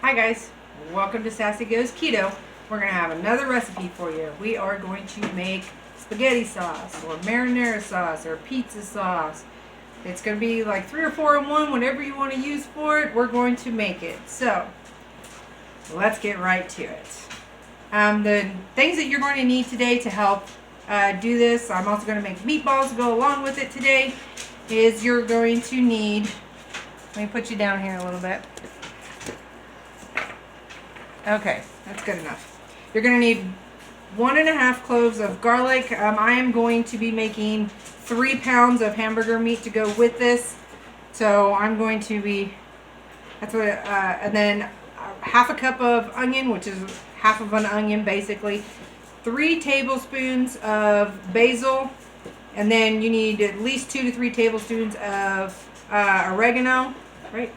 Hi guys, welcome to Sassy Goes Keto. We're going to have another recipe for you. We are going to make spaghetti sauce or marinara sauce or pizza sauce. It's going to be like 3 or 4 in one, whatever you want to use for it, we're going to make it. So, let's get right to it. The things that you're going to need today to help do this, I'm also going to make meatballs to go along with it today, is you're going to need, let me put you down here a little bit. Okay, that's good enough. You're going to need 1.5 cloves of garlic. I am going to be making 3 pounds of hamburger meat to go with this. So I'm going to be, that's what, and then half a cup of onion, which is half of an onion basically. 3 tablespoons of basil. And then you need at least 2 to 3 tablespoons of oregano, right?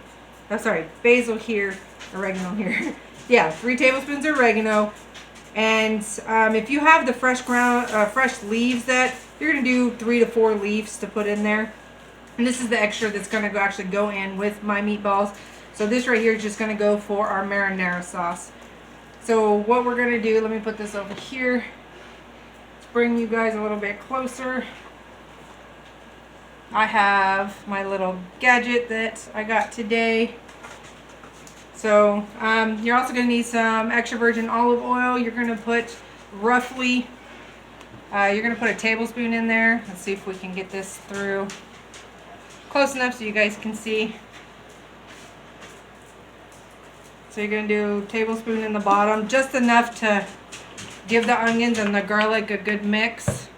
Oh, sorry, basil here, oregano here. Yeah, 3 tablespoons of oregano. And if you have the fresh leaves, that you're going to do 3 to 4 leaves to put in there. And this is the extra that's going to actually go in with my meatballs. So this right here is just going to go for our marinara sauce. So what we're going to do, let me put this over here. Let's bring you guys a little bit closer. I have my little gadget that I got today. So you're also going to need some extra virgin olive oil. You're going to put roughly, you're going to put a tablespoon in there. Let's see if we can get this through close enough so you guys can see. So you're going to do a tablespoon in the bottom, just enough to give the onions and the garlic a good mix.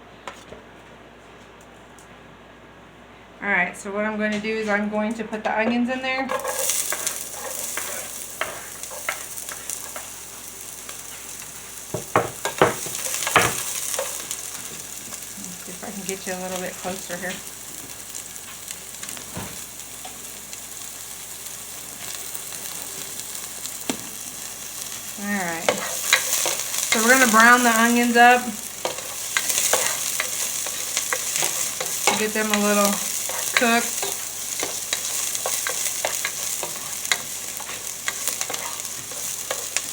Alright, so what I'm going to do is I'm going to put the onions in there. Get you a little bit closer here. Alright. So we're going to brown the onions up. Get them a little cooked.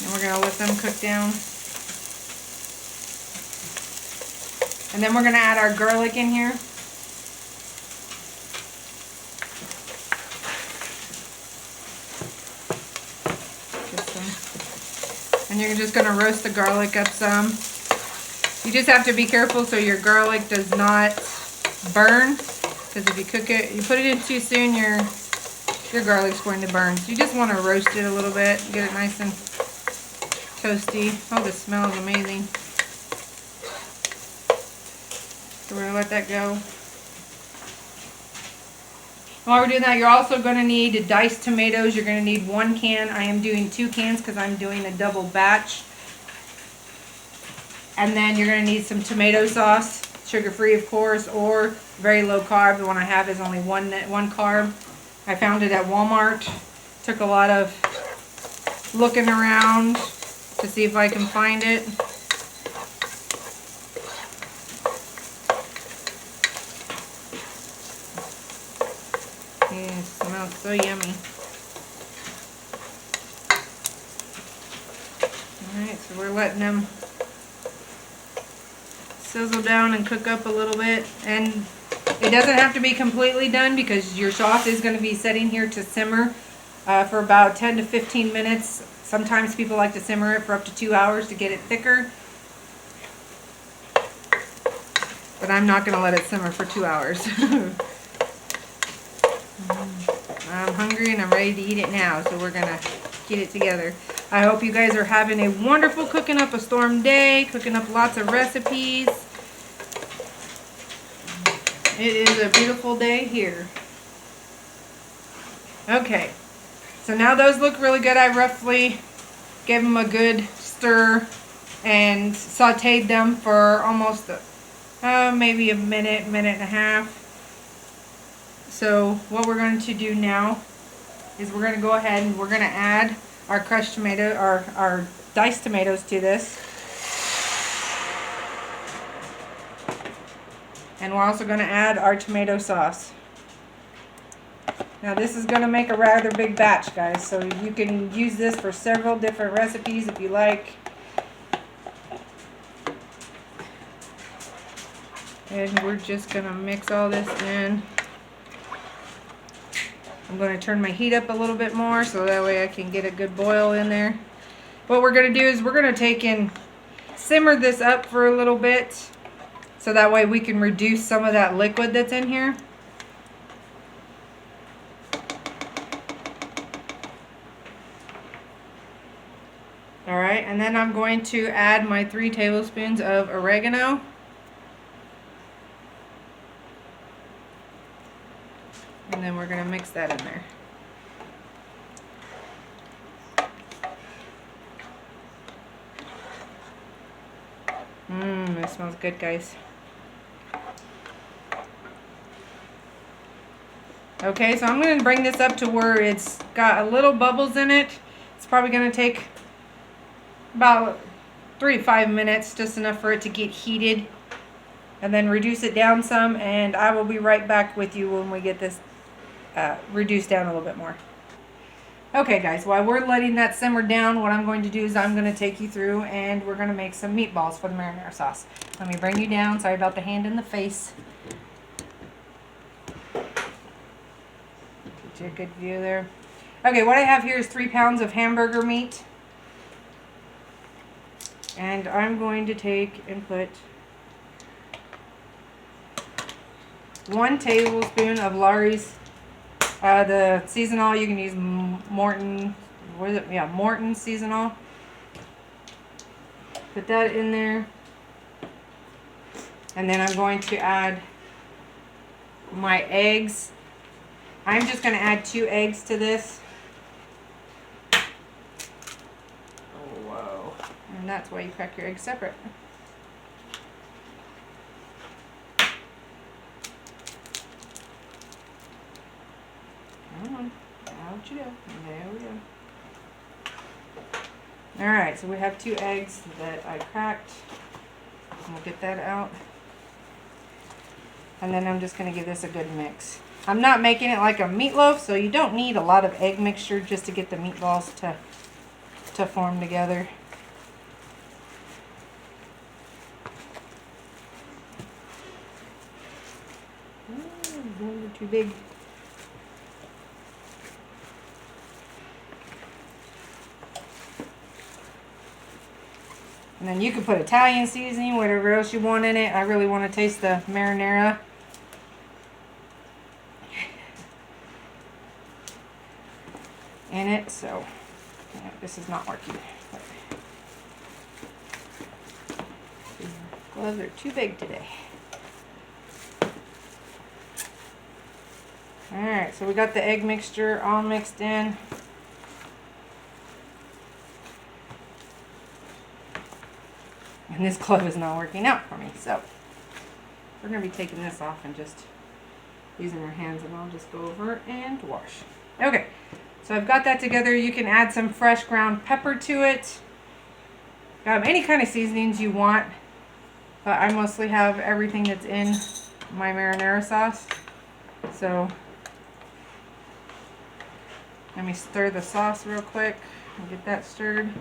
And we're going to let them cook down. And then we're going to add our garlic in here. And you're just going to roast the garlic up some. You just have to be careful so your garlic does not burn. Because if you cook it, you put it in too soon, your garlic's going to burn. So you just want to roast it a little bit. Get it nice and toasty. Oh, this smells amazing. So we're going to let that go. While we're doing that, you're also going to need diced tomatoes. You're going to need 1 can. I am doing 2 cans because I'm doing a double batch. And then you're going to need some tomato sauce, sugar-free of course, or very low carb. The one I have is only one carb. I found it at Walmart. Took a lot of looking around to see if I can find it. It smells so yummy. Alright, so we're letting them sizzle down and cook up a little bit. And it doesn't have to be completely done because your sauce is going to be sitting here to simmer for about 10 to 15 minutes. Sometimes people like to simmer it for up to 2 hours to get it thicker. But I'm not going to let it simmer for 2 hours. I'm hungry and I'm ready to eat it now, so we're going to get it together. I hope you guys are having a wonderful cooking up a storm day, cooking up lots of recipes. It is a beautiful day here. Okay, so now those look really good. I roughly gave them a good stir and sauteed them for almost maybe a minute, minute and a half. So what we're going to do now is we're going to go ahead and we're going to add our crushed tomato, our diced tomatoes to this. And we're also going to add our tomato sauce. Now this is going to make a rather big batch, guys, so you can use this for several different recipes if you like. And we're just going to mix all this in. I'm going to turn my heat up a little bit more so that way I can get a good boil in there. What we're going to do is we're going to take and simmer this up for a little bit so that way we can reduce some of that liquid that's in here. Alright, and then I'm going to add my 3 tablespoons of oregano. And then we're going to mix that in there. It smells good, guys. Okay, so I'm going to bring this up to where it's got a little bubbles in it. It's probably going to take about 3 to 5 minutes, just enough for it to get heated. And then reduce it down some, and I will be right back with you when we get this reduced down a little bit more. Okay guys, while we're letting that simmer down, what I'm going to do is I'm going to take you through and we're going to make some meatballs for the marinara sauce. Let me bring you down. Sorry about the hand in the face. Get you a good view there. Okay, what I have here is 3 pounds of hamburger meat. And I'm going to take and put 1 tablespoon of Lawry's. The seasonal, you can use Morton, what is it? Yeah, Morton seasonal. Put that in there. And then I'm going to add my eggs. I'm just going to add 2 eggs to this. Oh, whoa. And that's why you crack your eggs separate. Come on, out you go. There we go. Alright, so we have 2 eggs that I cracked. We'll get that out. And then I'm just going to give this a good mix. I'm not making it like a meatloaf, so you don't need a lot of egg mixture just to get the meatballs to form together. Those are too big. And then you can put Italian seasoning, whatever else you want in it. I really want to taste the marinara. In it, so yeah, this is not working. These gloves are too big today. Alright, so we got the egg mixture all mixed in. And this glove is not working out for me, so we're going to be taking this off and just using our hands, and I'll just go over and wash. Okay, so I've got that together. You can add some fresh ground pepper to it. Any kind of seasonings you want, but I mostly have everything that's in my marinara sauce. So let me stir the sauce real quick and get that stirred.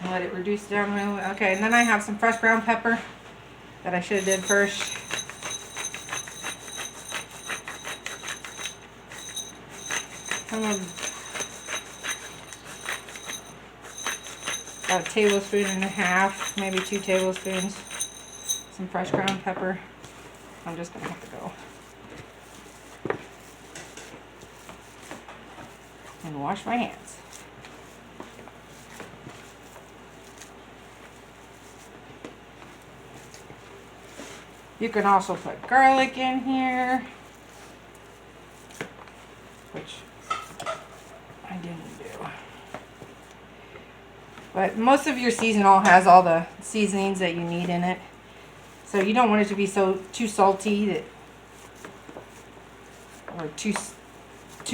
Let it reduce down a little. Okay, and then I have some fresh ground pepper that I should have did first. About 1.5 tablespoons, maybe 2 tablespoons. Some fresh ground pepper. I'm just gonna have to go and wash my hands. You can also put garlic in here, which I didn't do. But most of your seasonal has all the seasonings that you need in it. So you don't want it to be too salty that, or too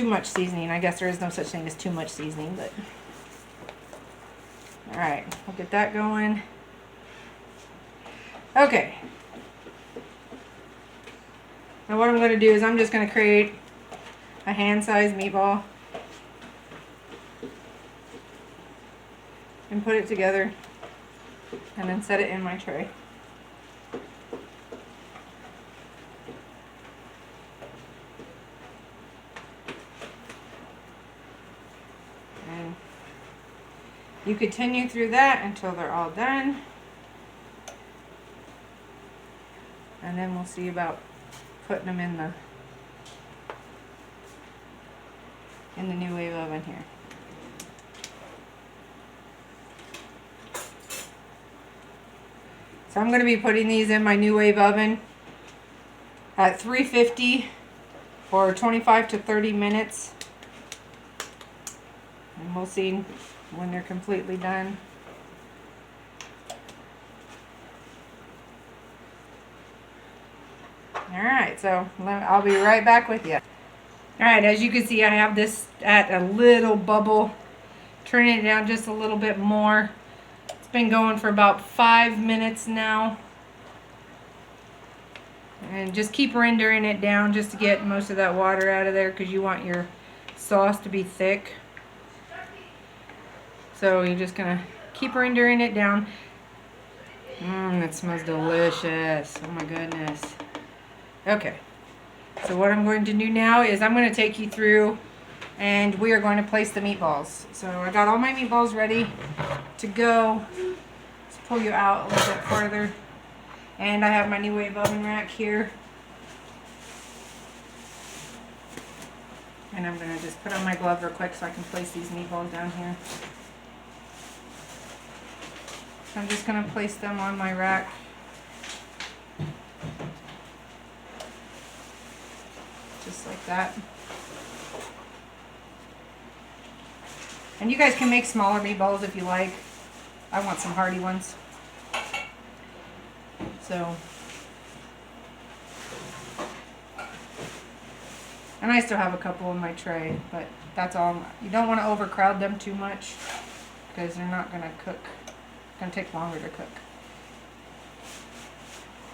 much seasoning. I guess there is no such thing as too much seasoning, but all right, we'll get that going. Okay. Now what I'm going to do is I'm just going to create a hand-sized meatball and put it together and then set it in my tray. And you continue through that until they're all done. And then we'll see about putting them in the new wave oven here. So I'm going to be putting these in my new wave oven at 350 for 25 to 30 minutes. And we'll see when they're completely done. Alright, so I'll be right back with you. Alright, as you can see, I have this at a little bubble. Turning it down just a little bit more. It's been going for about 5 minutes now. And just keep rendering it down just to get most of that water out of there, because you want your sauce to be thick. So you're just going to keep rendering it down. It smells delicious. Oh my goodness. Okay, so what I'm going to do now is I'm going to take you through and we are going to place the meatballs. So I got all my meatballs ready to go. Let's pull you out a little bit farther. And I have my new wave oven rack here. And I'm going to just put on my glove real quick so I can place these meatballs down here. So I'm just going to place them on my rack. Just like that. And you guys can make smaller meatballs if you like. I want some hearty ones. So, and I still have a couple in my tray, but that's all. You don't want to overcrowd them too much because they're not going to cook. It's going to take longer to cook.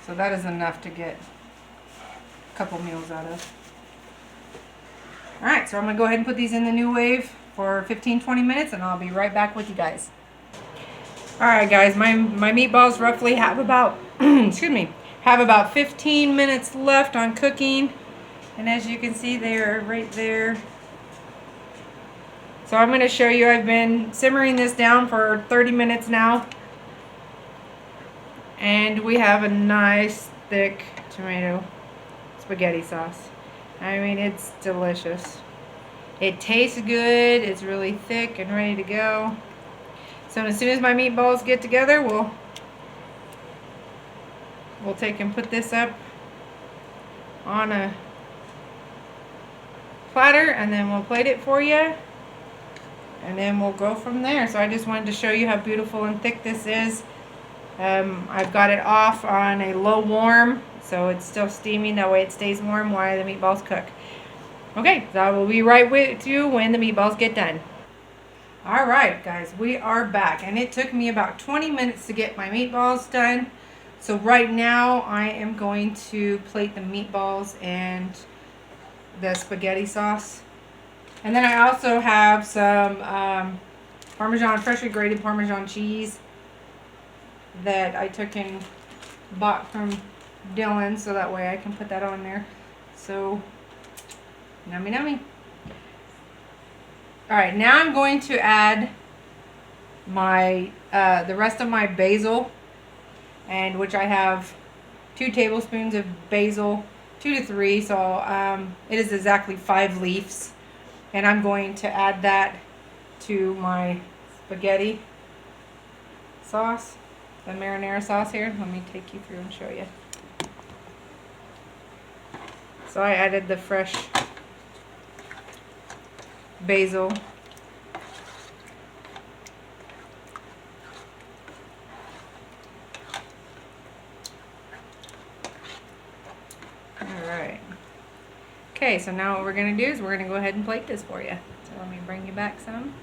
So that is enough to get a couple meals out of. Alright, so I'm going to go ahead and put these in the new wave for 15-20 minutes and I'll be right back with you guys. Alright guys, my meatballs roughly have about, excuse me, have about 15 minutes left on cooking. And as you can see, they're right there. So I'm going to show you, I've been simmering this down for 30 minutes now. And we have a nice thick tomato spaghetti sauce. I mean, it's delicious. It tastes good. It's really thick and ready to go. So as soon as my meatballs get together, we'll take and put this up on a platter, and then we'll plate it for you, and then we'll go from there. So I just wanted to show you how beautiful and thick this is. I've got it off on a low warm, so it's still steaming. That way it stays warm while the meatballs cook. Okay, so I will be right with you when the meatballs get done. Alright guys, we are back, and it took me about 20 minutes to get my meatballs done. So right now I am going to plate the meatballs and the spaghetti sauce. And then I also have some Parmesan, freshly grated Parmesan cheese that I took and bought from Dylan, so that way I can put that on there. So, yummy yummy. Alright, now I'm going to add my the rest of my basil, and which I have 2 tablespoons of basil, 2 to 3, so it is exactly 5 leaves. And I'm going to add that to my spaghetti sauce, the marinara sauce here. Let me take you through and show you. So I added the fresh basil. Alright. Okay, so now what we're going to do is we're going to go ahead and plate this for you. So let me bring you back some.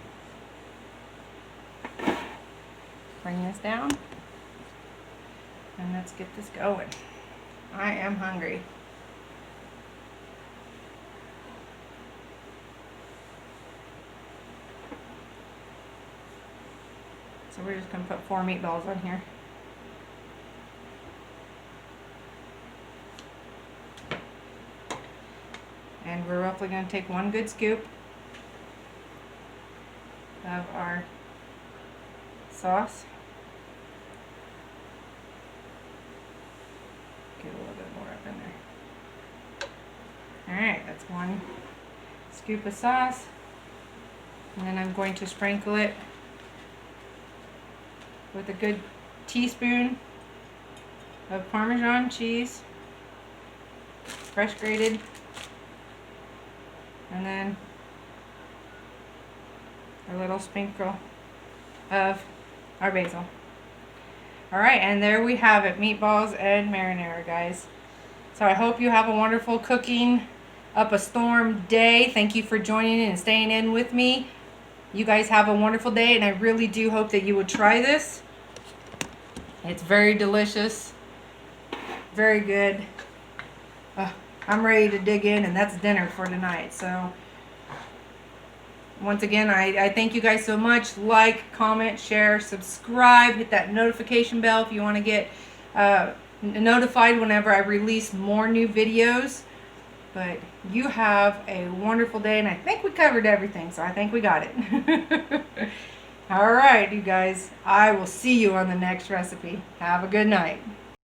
Bring this down. And let's get this going. I am hungry. So we're just going to put 4 meatballs on here. And we're roughly going to take 1 good scoop of our sauce. Get a little bit more up in there. Alright, that's 1 scoop of sauce. And then I'm going to sprinkle it with a good teaspoon of Parmesan cheese, fresh grated. And then a little sprinkle of our basil. Alright, and there we have it, meatballs and marinara, guys. So I hope you have a wonderful cooking up a storm day. Thank you for joining in and staying in with me. You guys have a wonderful day, and I really do hope that you would try this. It's very delicious, very good. I'm ready to dig in, and that's dinner for tonight. So once again, I thank you guys so much. Like, comment, share, subscribe, hit that notification bell if you want to get notified whenever I release more new videos. But you have a wonderful day, and I think we covered everything, so I think we got it. All right, you guys, I will see you on the next recipe. Have a good night.